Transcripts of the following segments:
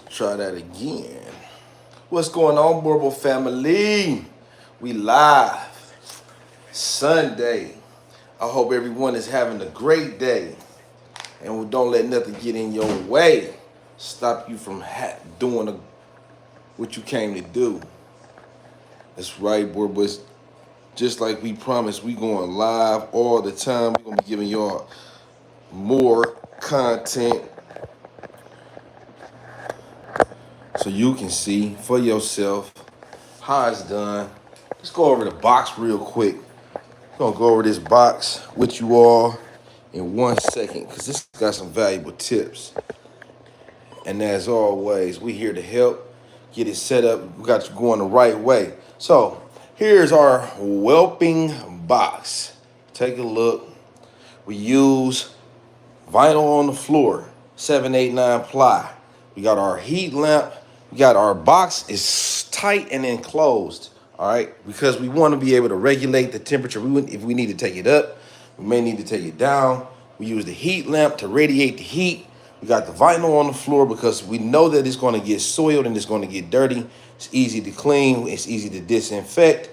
Try that again. What's going on, Boerboel family? We live Sunday. I hope everyone is having a great day, and don't let nothing get in your way, stop you from doing what you came to do. That's right, Boerboels. Just like we promised, we going live all the time. We're gonna be giving y'all more content so you can see for yourself how it's done. Let's go over the box real quick. We're gonna go over this box with you all in 1 second because this got some valuable tips. And as always, we here to help get it set up. We got you going the right way. So here's our whelping box. Take a look. We use vinyl on the floor, 789 ply. We got our heat lamp. We got our box is tight and enclosed. All right, because we want to be able to regulate the temperature. If we need to take it up, we may need to take it down. We use the heat lamp to radiate the heat. We got the vinyl on the floor because we know that it's going to get soiled and it's going to get dirty. It's easy to clean. It's easy to disinfect.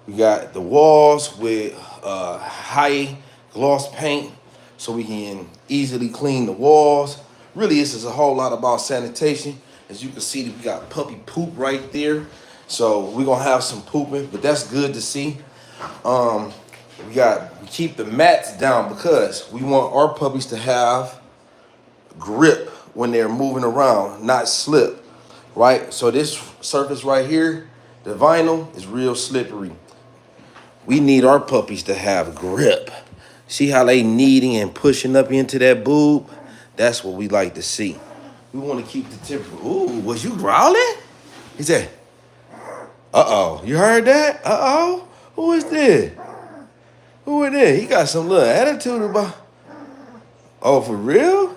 We got the walls with high gloss paint so we can easily clean the walls. Really, this is a whole lot about sanitation. As you can see, we got puppy poop right there. So we're gonna have some pooping, but that's good to see. We keep the mats down because we want our puppies to have grip when they're moving around, not slip, right? So this surface right here, the vinyl, is real slippery. We need our puppies to have grip. See how they kneading and pushing up into that boob? That's what we like to see. We want to keep the temperature. Ooh, was you growling? He said, uh-oh, you heard that? Uh-oh, who is this? Who is this? He got some little attitude about, oh, for real?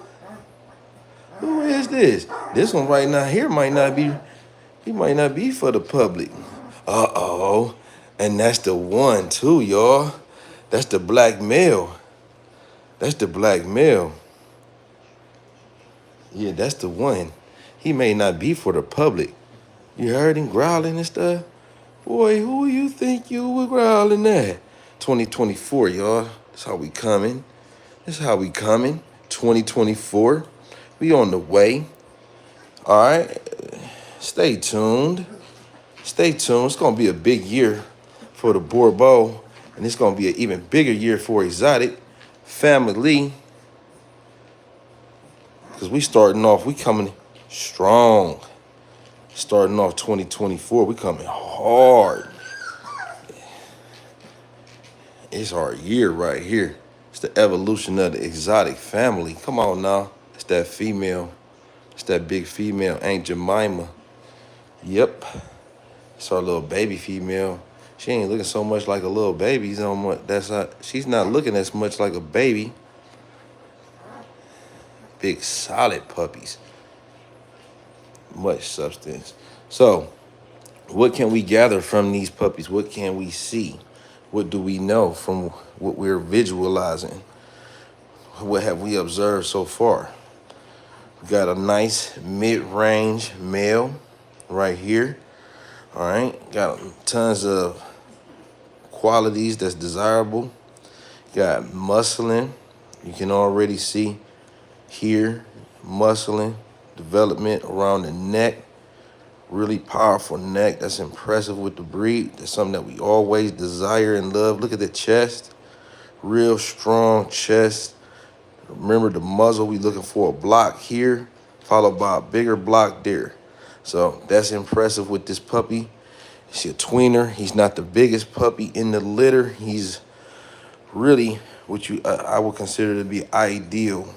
Who is this? This one right now here might not be, he might not be for the public. Uh-oh, and that's the one too, y'all. That's the black male. That's the black male. Yeah, that's the one. He may not be for the public. You heard him growling and stuff? Boy, who you think you were growling at? 2024, y'all. That's how we coming. That's how we coming. 2024. We on the way. All right. Stay tuned. Stay tuned. It's going to be a big year for the Boerboel. And it's going to be an even bigger year for Exotic Family. Because we starting off, we coming strong. Starting off 2024, we coming hard. It's our year right here. It's the evolution of the Exotic Family. Come on now. It's that female. It's that big female, Aunt Jemima. Yep. It's our little baby female. She ain't looking so much like a little baby. She's not looking as much like a baby. Big solid puppies. Much substance. So, what can we gather from these puppies? What can we see? What do we know from what we're visualizing? What have we observed so far? We got a nice mid-range male right here. All right, got tons of qualities that's desirable. Got muscling. You can already see here, muscling, development around the neck. Really powerful neck. That's impressive with the breed. That's something that we always desire and love. Look at the chest. Real strong chest. Remember the muzzle, we looking for a block here, followed by a bigger block there. So that's impressive with this puppy. He's a tweener. He's not the biggest puppy in the litter. He's really what I would consider to be ideal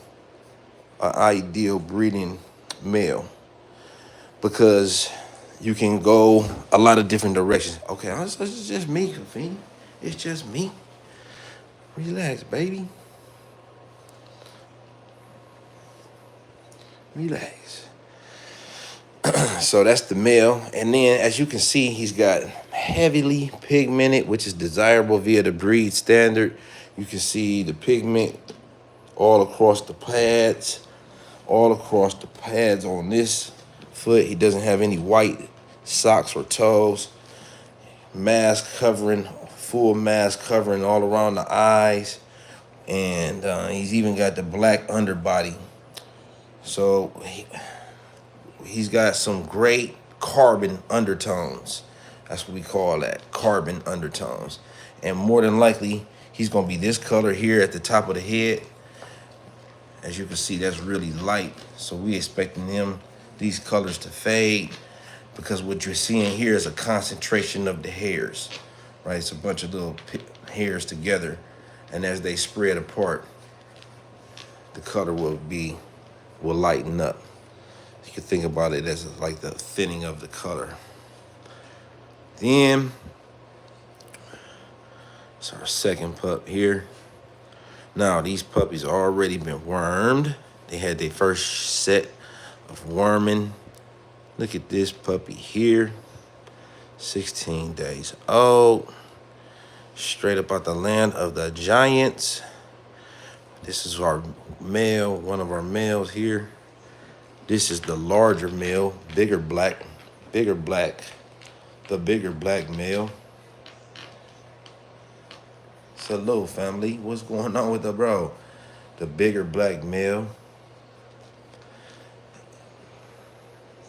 breeding male, because you can go a lot of different directions. Okay, it's just me, Kafini. It's just me. Relax, baby. Relax. So that's the male. And then, as you can see, he's got heavily pigmented, which is desirable via the breed standard. You can see the pigment all across the pads on this foot. He doesn't have any white socks or toes. Mask covering, full mask covering all around the eyes. And he's even got the black underbody. So he's got some great carbon undertones. That's what we call that, carbon undertones. And more than likely, he's gonna be this color here at the top of the head. As you can see, that's really light. So we expecting these colors to fade, because what you're seeing here is a concentration of the hairs, right? It's a bunch of little hairs together. And as they spread apart, the color will lighten up. You can think about it as like the thinning of the color. Then, it's our second pup here. Now, these puppies already been wormed. They had their first set of worming. Look at this puppy here. 16 days old. Straight up out the land of the giants. This is our male, one of our males here. This is the larger male, the bigger black male. So hello, family. What's going on with the bro? The bigger black male.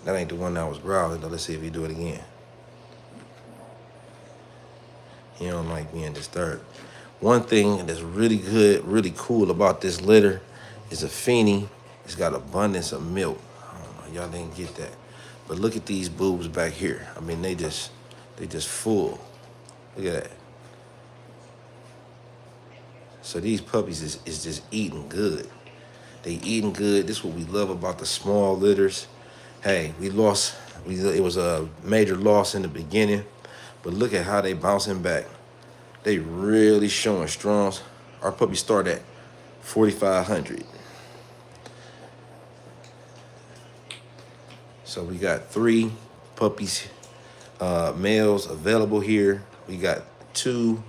That ain't the one that was growling, though. Let's see if he do it again. He don't like being disturbed. One thing that's really good, really cool about this litter is a Feeny. It's got abundance of milk. I don't know, y'all didn't get that. But look at these boobs back here. I mean, they just full. Look at that. So these puppies is just eating good. They eating good. This is what we love about the small litters. Hey, it was a major loss in the beginning, but look at how they bouncing back. They really showing strong. Our puppies start at 4,500. So we got 3 puppies, males available here. We got 2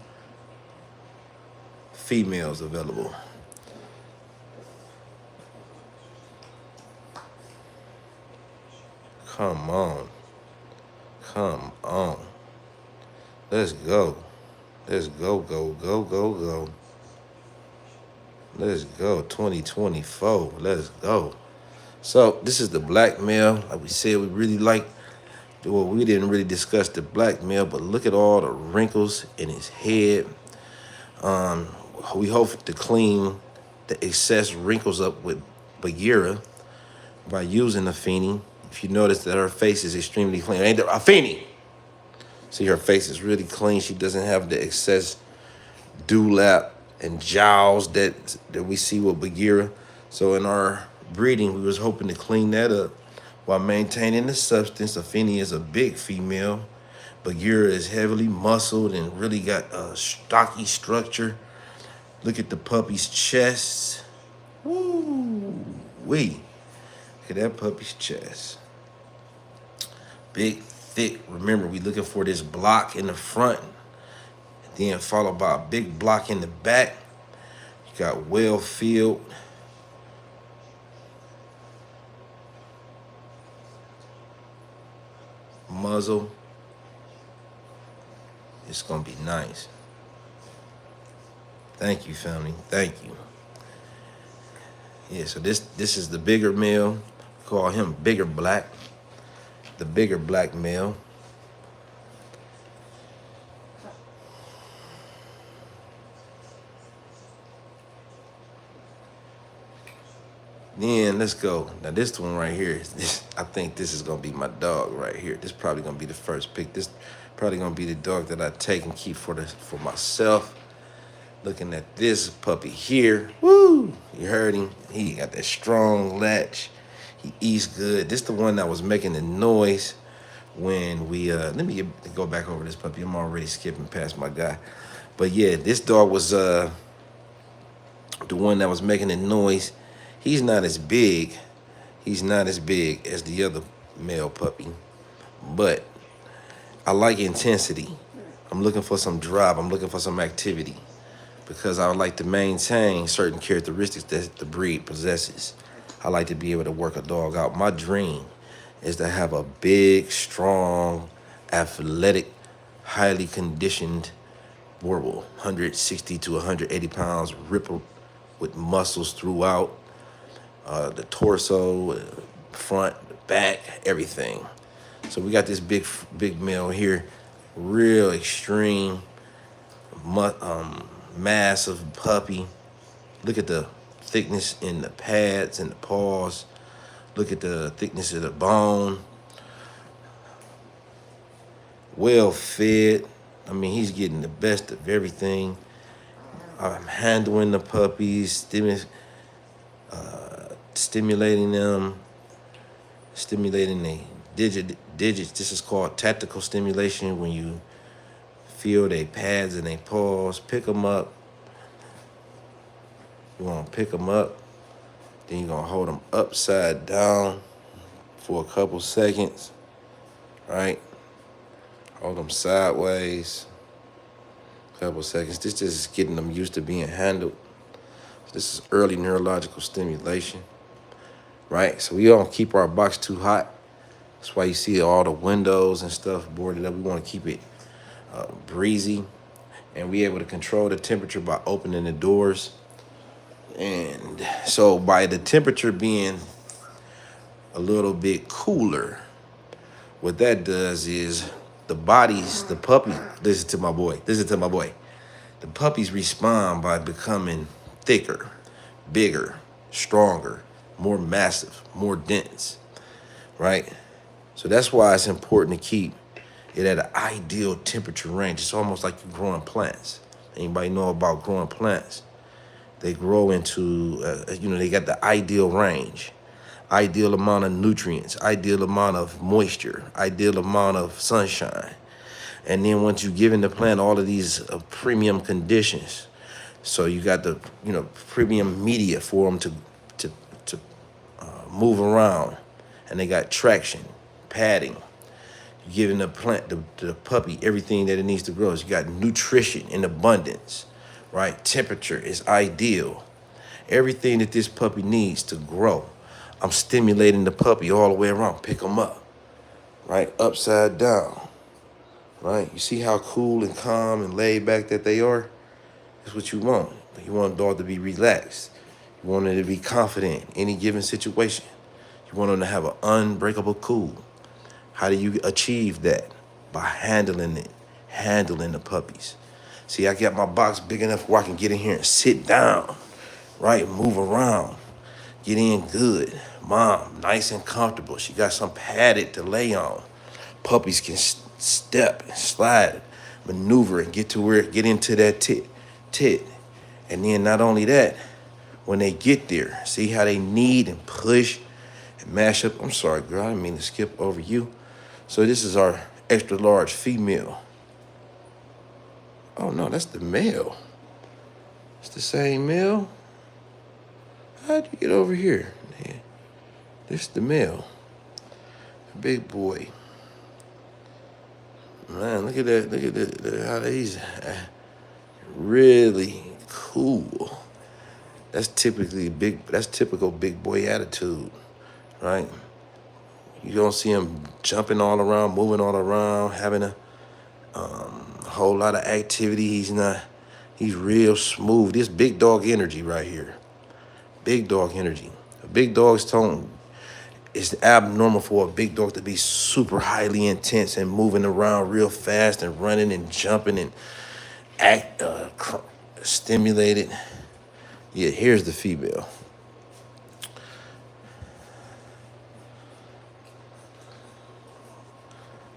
females available. Come on. Come on. Let's go. Let's go, go, go, go, go. Let's go. 2024. Let's go. So this is the black male. Like we said, we really like, well, we didn't really discuss the black male, but look at all the wrinkles in his head. We hope to clean the excess wrinkles up with Bagheera by using the Feeny. If you notice that her face is extremely clean. Ain't there a Feeny? See, her face is really clean. She doesn't have the excess dewlap and jowls that we see with Bagheera. So in our breeding, we was hoping to clean that up while maintaining the substance. A Feeny is a big female. Bagheera is heavily muscled and really got a stocky structure. Look at the puppy's chest. Woo-wee. Look at that puppy's chest. Big, thick. Remember, we looking for this block in the front, then followed by a big block in the back. You got well-filled. Muzzle. It's gonna be nice. Thank you, family. Thank you. Yeah, so this is the bigger male. Call him Bigger Black. The bigger black male. Then let's go. Now this one right here, I think this is gonna be my dog right here. This is probably gonna be the first pick. This probably gonna be the dog that I take and keep for myself. Looking at this puppy here. Woo! You heard him. He got that strong latch. He eats good. This the one that was making the noise when we let me go back over this puppy. I'm already skipping past my guy. But yeah, this dog was the one that was making the noise. He's not as big. He's not as big as the other male puppy. But I like intensity. I'm looking for some drive. I'm looking for some activity, because I would like to maintain certain characteristics that the breed possesses. I like to be able to work a dog out. My dream is to have a big, strong, athletic, highly conditioned Boerboel, 160 to 180 pounds, rippled with muscles throughout the torso, front, back, everything. So we got this big male here, real extreme, massive puppy. Look at the thickness in the pads and the paws. Look at the thickness of the bone. Well fed. I mean, he's getting the best of everything. I'm handling the puppies, stimulating them, stimulating the digits. This is called tactical stimulation, when you feel their pads and their paws. Pick them up. You want to pick them up. Then you're going to hold them upside down for a couple seconds, right? Hold them sideways, a couple seconds. This just is getting them used to being handled. This is early neurological stimulation, right? So we don't keep our box too hot. That's why you see all the windows and stuff boarded up. We want to keep it breezy, and we able to control the temperature by opening the doors. And so by the temperature being a little bit cooler, what that does is the puppy, listen to my boy, the puppies respond by becoming thicker, bigger, stronger, more massive, more dense, right? So that's why it's important to keep it at an ideal temperature range. It's almost like you're growing plants. Anybody know about growing plants? They grow into, they got the ideal range, ideal amount of nutrients, ideal amount of moisture, ideal amount of sunshine. And then once you give in the plant all of these premium conditions, so you got the, premium media for them to move around, and they got traction, padding. You're giving the plant, the puppy, everything that it needs to grow. So you got nutrition in abundance, right? Temperature is ideal. Everything that this puppy needs to grow. I'm stimulating the puppy all the way around. Pick them up, right? Upside down, right? You see how cool and calm and laid back that they are? That's what you want. You want a dog to be relaxed. You want them to be confident in any given situation. You want them to have an unbreakable cool. How do you achieve that? By handling the puppies. See, I got my box big enough where I can get in here and sit down, right? Move around, get in good. Mom, nice and comfortable. She got some padded to lay on. Puppies can step and slide, maneuver, and get into that tit. And then not only that, when they get there, see how they knead and push and mash up. I'm sorry, girl, I didn't mean to skip over you. So this is our extra large female. Oh no, that's the male. It's the same male. How'd you get over here? Man, this is the male. The big boy. Man, look at that. Look at how he's really cool. That's typical big boy attitude, right? You don't see him jumping all around, moving all around, having a whole lot of activity. He's real smooth. This big dog energy right here. Big dog energy. A big dog's tone is abnormal for a big dog to be super highly intense and moving around real fast and running and jumping and stimulated. Yeah, here's the female.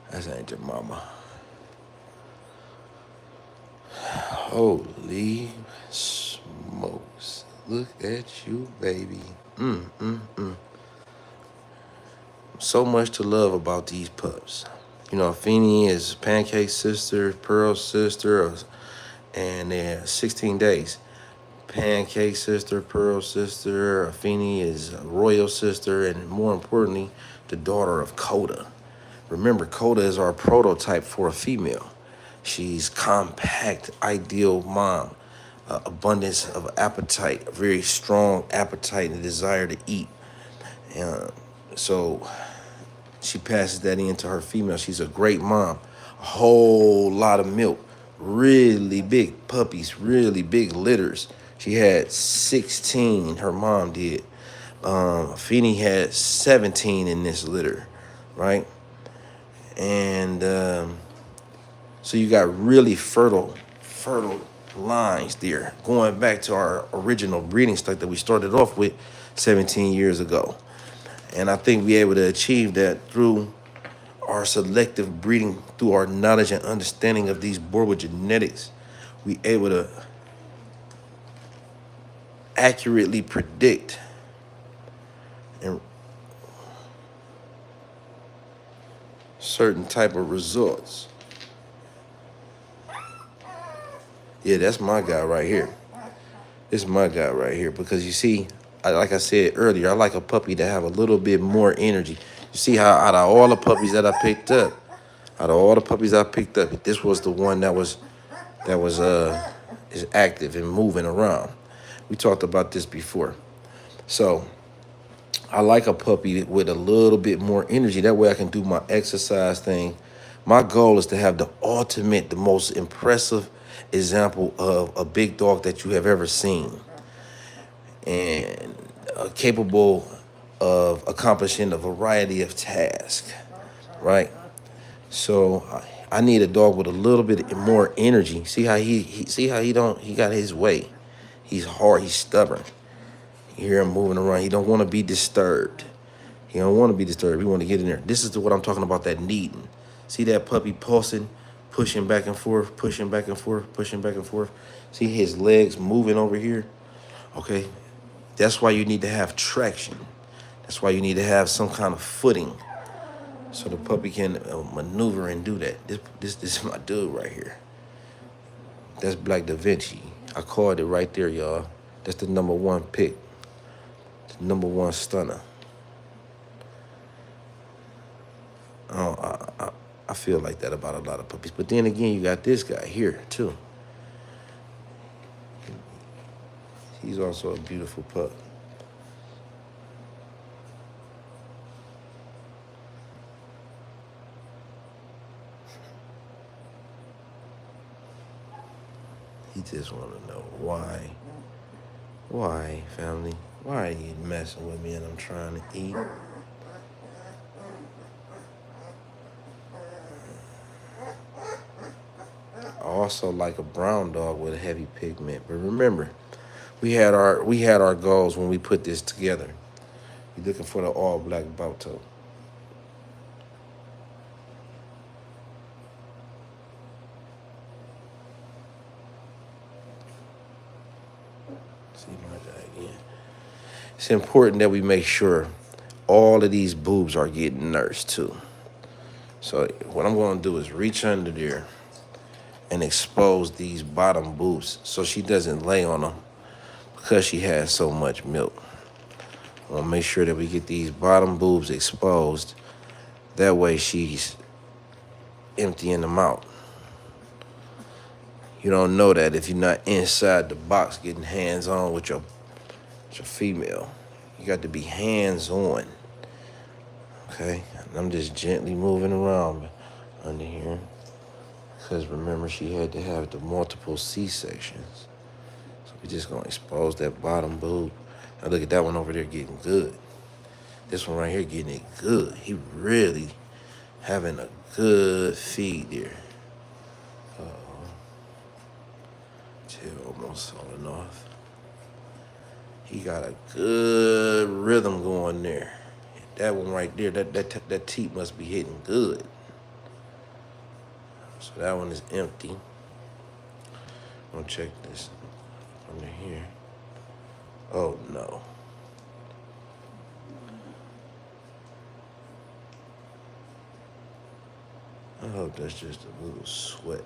That's ain't your mama. Holy smokes. Look at you, baby. So much to love about these pups. Feeny is Pancake's sister, Pearl's sister, and they're 16 days. Pancake sister, Pearl's sister, Feeny is Royal's sister, and more importantly, the daughter of Coda. Remember, Coda is our prototype for a female. She's compact, ideal mom, abundance of appetite, a very strong appetite and desire to eat. So She passes that into her female. She's a great mom. A whole lot of milk. Really big puppies, really big litters. She had 16, her mom did. Feeny had 17 in this litter, right? And so you got really fertile lines there, going back to our original breeding stock that we started off with 17 years ago. And I think we're able to achieve that through our selective breeding, through our knowledge and understanding of these Boerboel genetics. We able to accurately predict and certain type of results. Yeah, that's my guy right here. This is my guy right here, because you see, like I said earlier, I like a puppy that have a little bit more energy. You see how out of all the puppies that I picked up, this was the one that was is active and moving around. We talked about this before. So I like a puppy with a little bit more energy. That way I can do my exercise thing. My goal is to have the ultimate, the most impressive example of a big dog that you have ever seen, and capable of accomplishing a variety of tasks, right? So I need a dog with a little bit more energy. See how he got his way. He's hard, he's stubborn. You hear him moving around. He don't want to be disturbed. He don't want to be disturbed. He want to get in there. This is what I'm talking about, that kneading. See that puppy pulsing, pushing back and forth, pushing back and forth, pushing back and forth. See his legs moving over here? Okay. That's why you need to have traction. That's why you need to have some kind of footing, so the puppy can maneuver and do that. This is my dude right here. That's Black Da Vinci. I called it right there, y'all. That's the #1 pick. The #1 stunner. I feel like that about a lot of puppies. But then again, you got this guy here, too. He's also a beautiful pup. He just want to know why. Why, family? Why are you messing with me and I'm trying to eat? I also like a brown dog with a heavy pigment. But remember, we had our goals when we put this together. We're looking for the all black Balto. See my guy again. It's important that we make sure all of these boobs are getting nursed too. So what I'm going to do is reach under there and expose these bottom boobs so she doesn't lay on them because she has so much milk. I want to make sure that we get these bottom boobs exposed. That way she's emptying them out. You don't know that if you're not inside the box getting hands-on with your female. You got to be hands-on. Okay? And I'm just gently moving around under here. Because remember, she had to have the multiple C-sections. So we're just going to expose that bottom boob. Now look at that one over there getting good. This one right here getting it good. He really having a good feed there. Tail almost falling off. He got a good rhythm going there. That one right there, that teat must be hitting good. So that one is empty. I'm gonna check this under here. Oh no. I hope that's just a little sweat.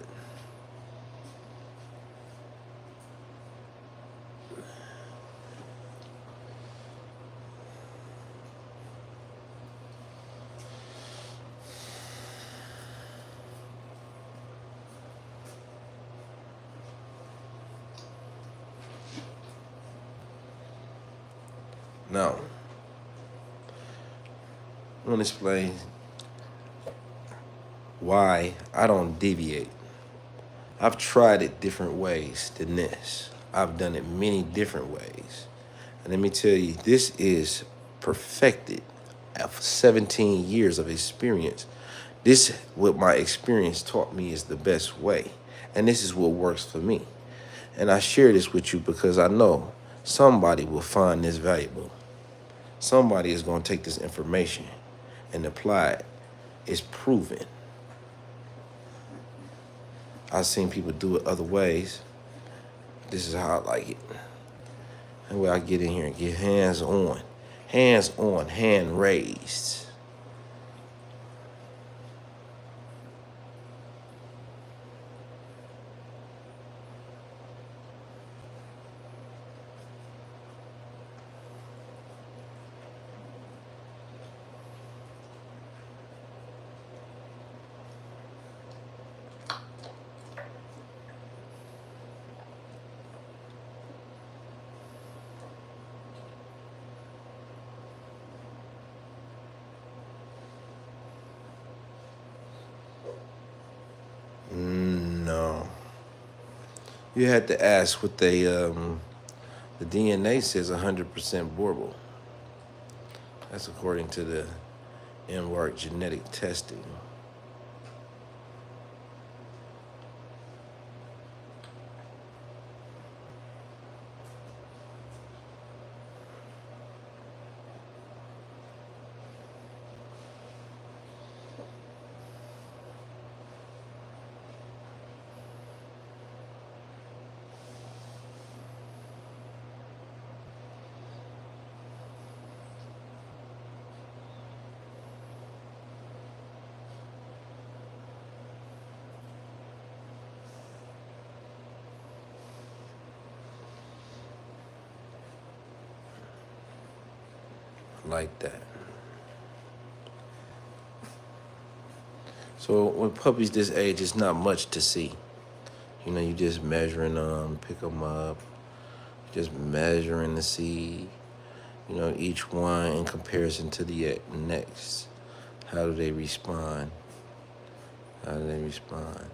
Now, I'm gonna explain why I don't deviate. I've tried it different ways than this. I've done it many different ways. And let me tell you, this is perfected after 17 years of experience. This, what my experience taught me, is the best way. And this is what works for me. And I share this with you because I know somebody will find this valuable. Somebody is going to take this information and apply it. It's proven. I've seen people do it other ways. This is how I like it. And where I get in here and get hands on, hand raised. No. You had to ask what they, the DNA says 100% Boerboel. That's according to the Embark genetic testing. Like that. So with puppies this age, it's not much to see. You know, you just measuring them, pick them up, just measuring to see, you know, each one in comparison to the next. How do they respond? How do they respond?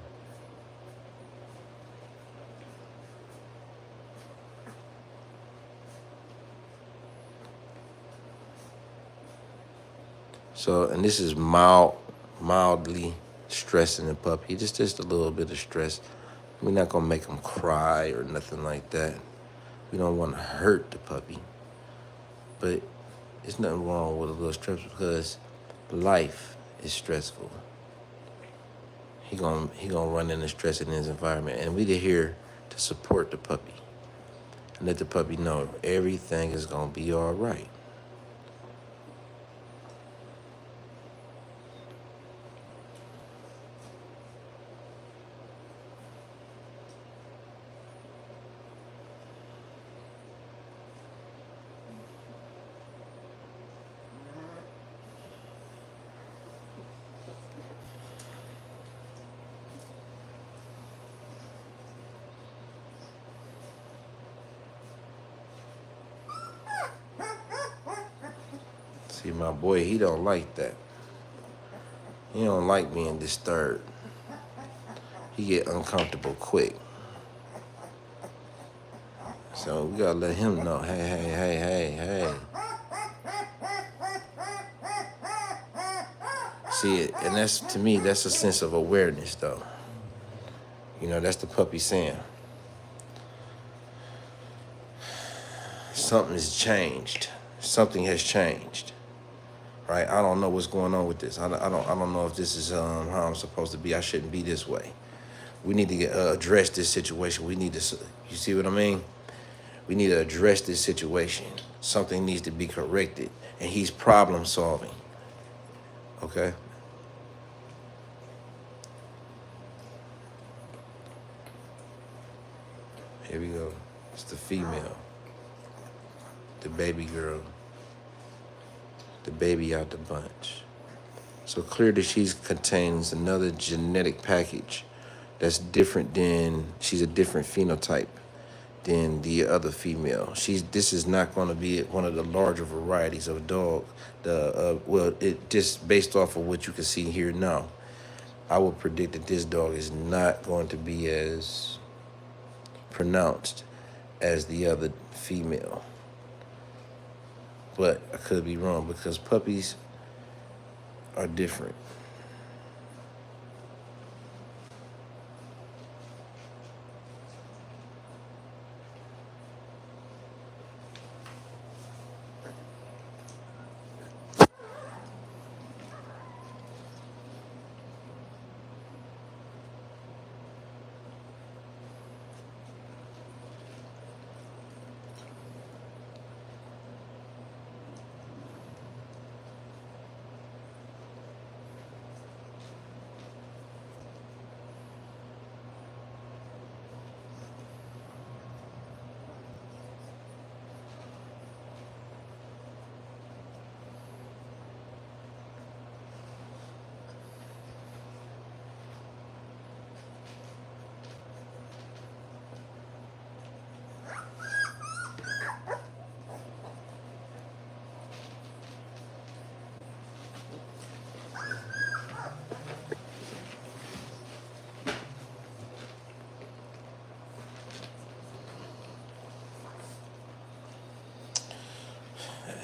So, and this is mildly stressing the puppy. Just a little bit of stress. We're not gonna make them cry or nothing like that. We don't want to hurt the puppy. But there's nothing wrong with a little stress because life is stressful. He gonna run into stress in his environment, and we're here to support the puppy and let the puppy know everything is gonna be all right. See, my boy, he don't like that. He don't like being disturbed. He get uncomfortable quick. So we gotta let him know, hey. See it, and that's, to me, that's a sense of awareness, though. You know, that's the puppy saying something has changed. Something has changed, right? I don't know what's going on with this. I don't know if this is how I'm supposed to be. I shouldn't be this way. We need to address this situation. We need to, you see what I mean? We need to address this situation. Something needs to be corrected, and he's problem solving. Okay. Here we go. It's the female, the baby girl, the baby out the bunch. So clear that she contains another genetic package that's different than, she's a different phenotype than the other female. This is not going to be one of the larger varieties of dog. Well, it just based off of what you can see here now. I would predict that this dog is not going to be as pronounced as the other female. But I could be wrong because puppies are different.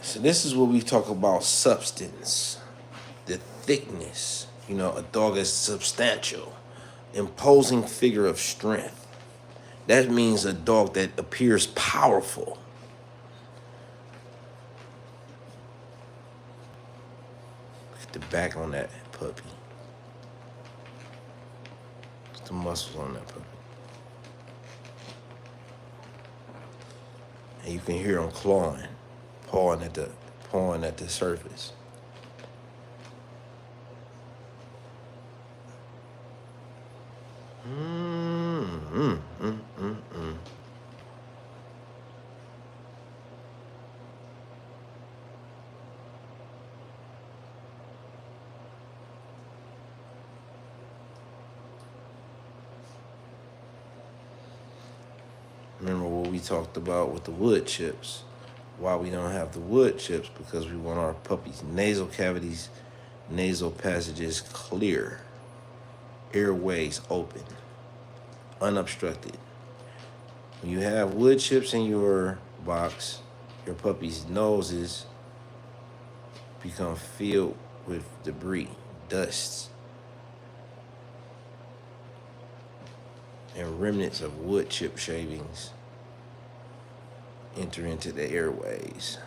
So this is what we talk about substance, the thickness. You know, a dog is substantial, imposing figure of strength. That means a dog that appears powerful. Look at the back on that puppy. Look at the muscles on that puppy. And you can hear him clawing, pawing at the surface. Remember what we talked about with the wood chips? Why we don't have the wood chips? Because we want our puppies' nasal cavities, nasal passages clear, airways open, unobstructed. When you have wood chips in your box, your puppy's noses become filled with debris, dusts, and remnants of wood chip shavings enter into the airways.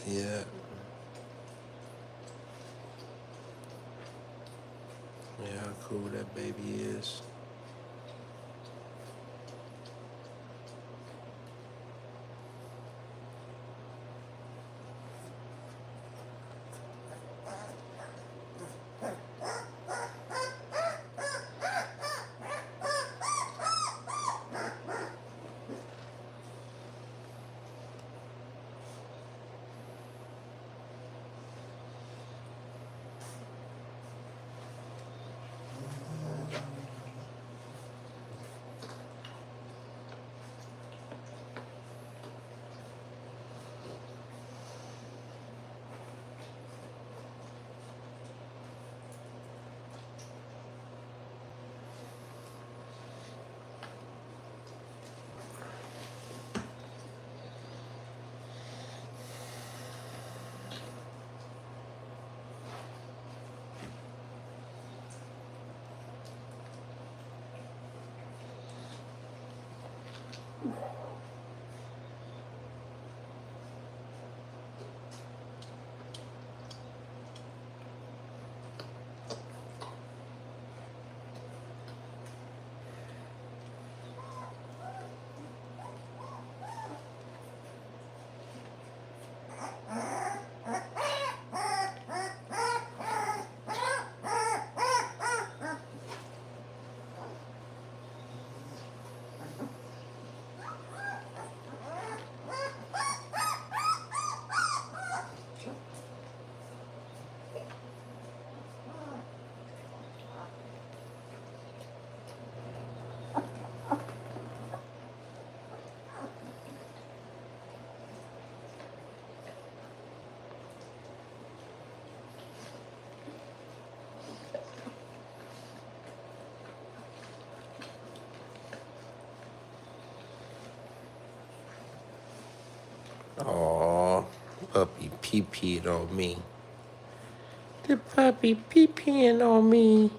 Yeah. Yeah, how cool that baby is. pee-peed on me. The puppy pee-peeing on me.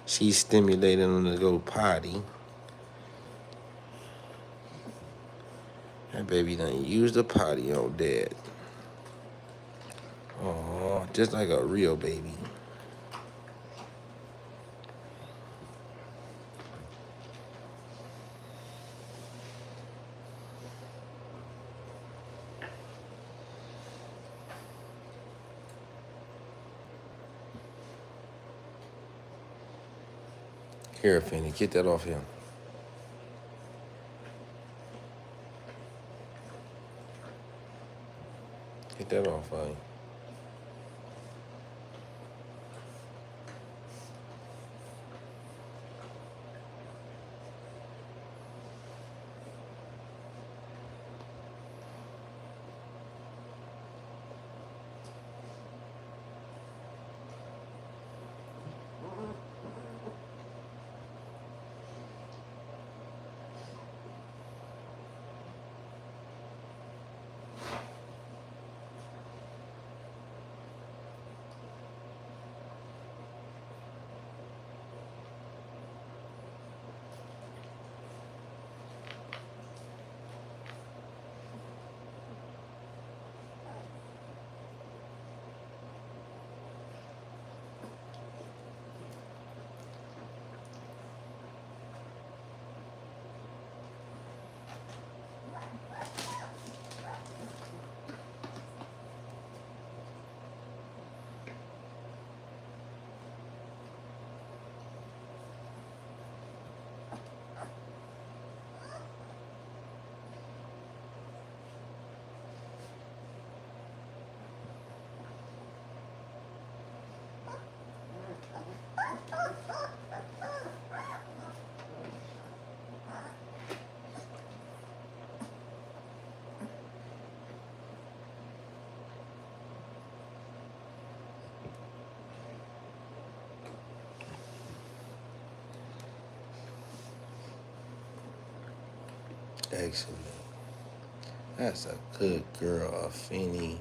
She's stimulating him to go potty. That baby done used the potty on dad. Oh, just like a real baby. Here, Finny, get that off him. Get that off, buddy. Excellent. That's a good girl, Finny.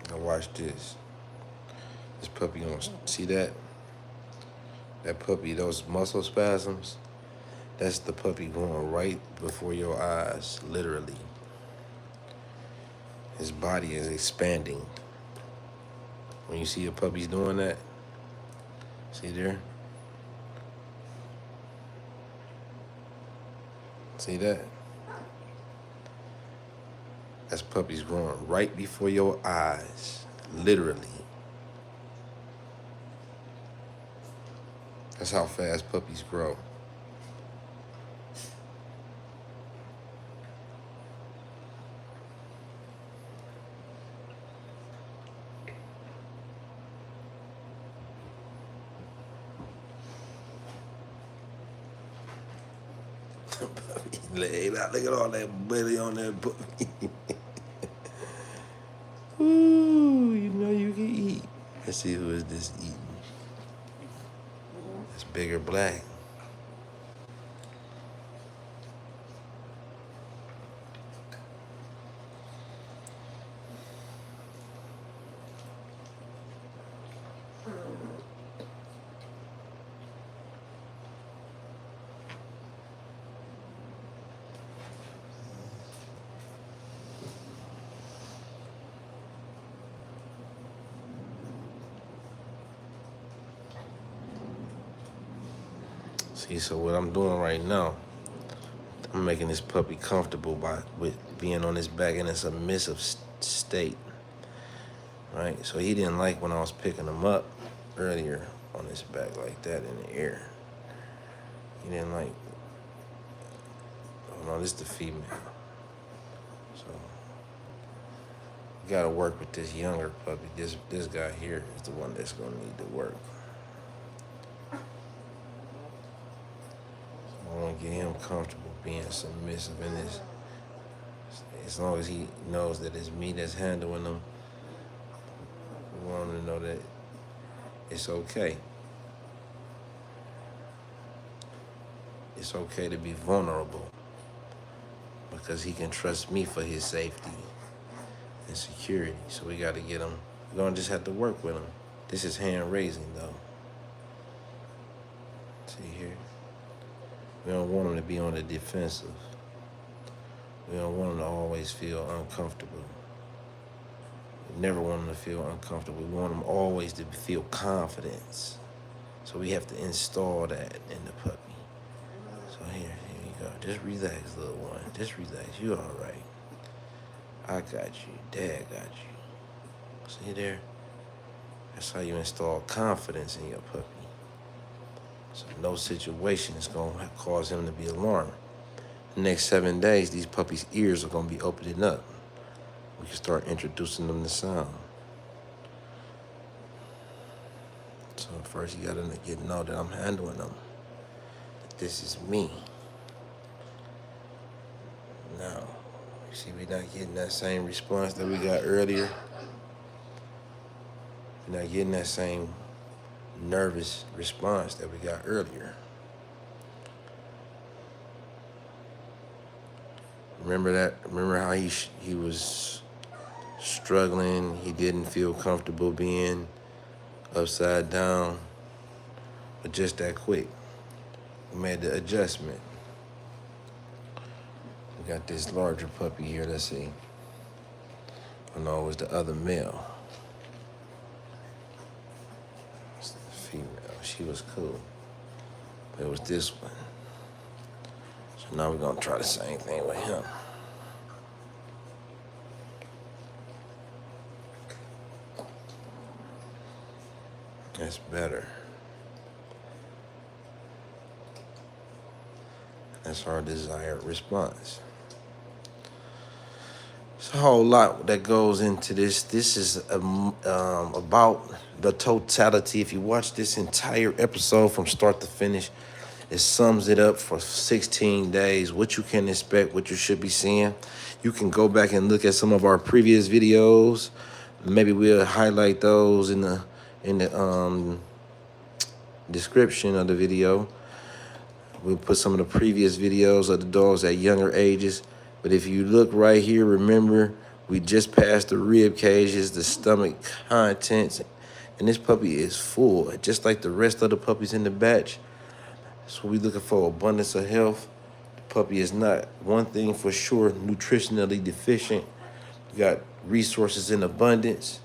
Now watch this. This puppy gonna see that? That puppy, those muscle spasms, that's the puppy going right before your eyes, literally. His body is expanding. When you see a puppy's doing that, see there? See that? That's puppies growing right before your eyes, literally. That's how fast puppies grow. Look at all that belly on that puppy. Ooh, you know you can eat. Let's see who is this eating. It's Bigger Black. See, so what I'm doing right now, I'm making this puppy comfortable with being on his back in a submissive state. right? So he didn't like when I was picking him up earlier on his back like that in the air. He didn't like, oh no, this is the female. So you gotta work with this younger puppy. This guy here is the one that's gonna need to work. I wanna get him comfortable being submissive in this. As long as he knows that it's me that's handling him, we want him to know that it's okay. It's okay to be vulnerable because he can trust me for his safety and security. So we got to get him. We're going to just have to work with him. This is hand raising though. See here? We don't want him to be on the defensive. We don't want him to always feel uncomfortable. We never want him to feel uncomfortable. We want him always to feel confidence. So we have to install that in the puppy. So here you go. Just relax, little one. Just relax. You all right. I got you. Dad got you. See there? That's how you install confidence in your puppy. So no situation is going to cause him to be alarmed. The next 7 days, these puppies' ears are going to be opening up. We can start introducing them to sound. So first you got to get to know that I'm handling them. That this is me. Now, you see we're not getting that same response that we got earlier. We're not getting that same nervous response that we got earlier. Remember that? Remember how he was struggling? He didn't feel comfortable being upside down, but just that quick. We made the adjustment. We got this larger puppy here. Let's see. Oh no, it was the other male. It's the female. She was cool. But it was this one. So now we're gonna try the same thing with him. That's better. That's our desired response. There's a whole lot that goes into this. This is about the totality. If you watch this entire episode from start to finish, it sums it up for 16 days, what you can expect, what you should be seeing. You can go back and look at some of our previous videos. Maybe we'll highlight those in the description of the video. We'll put some of the previous videos of the dogs at younger ages. But if you look right here, remember, we just passed the rib cages, the stomach contents, and this puppy is full, just like the rest of the puppies in the batch. So we're looking for abundance of health. The puppy is not, one thing for sure, nutritionally deficient. We got resources in abundance.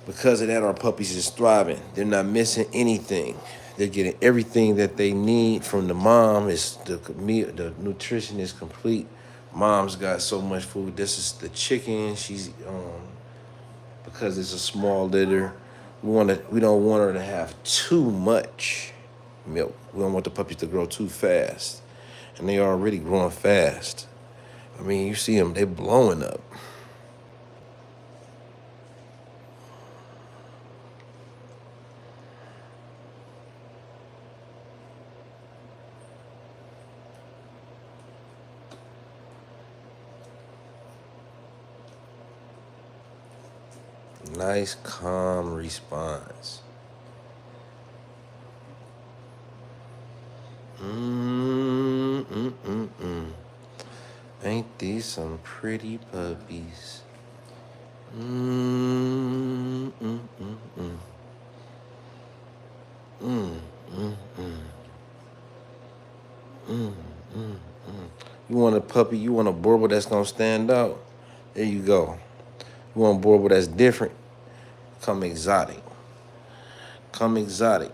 Because of that, our puppies is thriving. They're not missing anything. They're getting everything that they need from the mom. The nutrition is complete. Mom's got so much food. This is the chicken. She's because it's a small litter. We don't want her to have too much milk. We don't want the puppies to grow too fast, and they are already growing fast. I mean, you see them; they're blowing up. Nice, calm response. Ain't these some pretty puppies? You want a puppy, you want a Boerboel that's gonna stand out? There you go. You want a Boerboel that's different? Come exotic. Come exotic.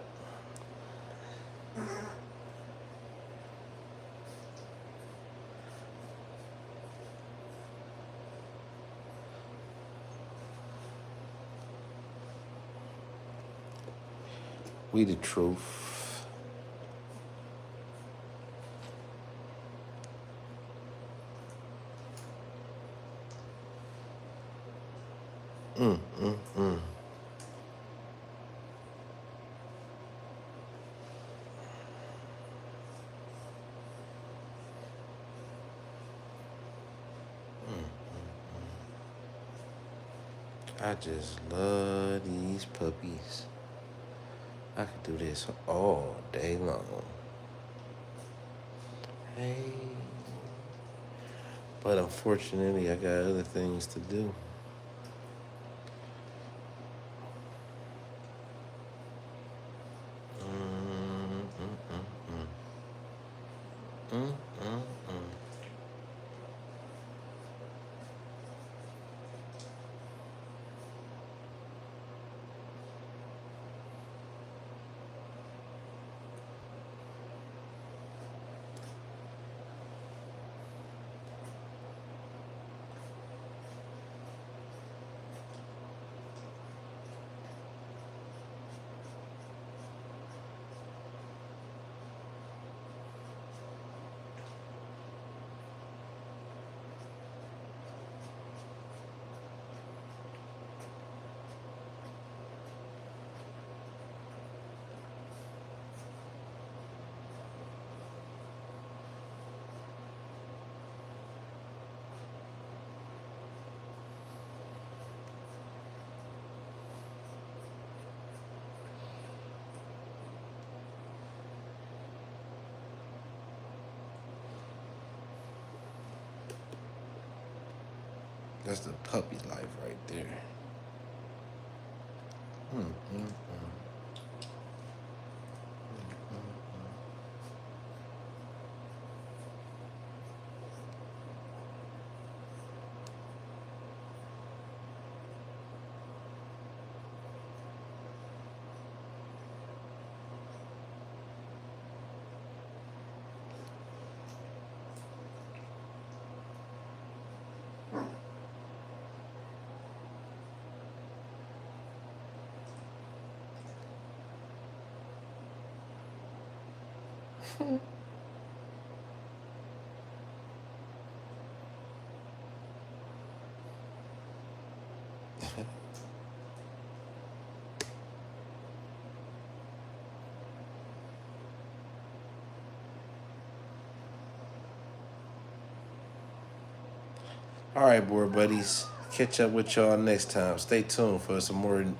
We the truth. Mm, mm, mm. I just love these puppies. I could do this all day long. Hey. But unfortunately, I got other things to do. Mm, mm, mm. That's the puppy life right there. Mm, mm, mm. All right, board buddies. Catch up with y'all next time. Stay tuned for some more new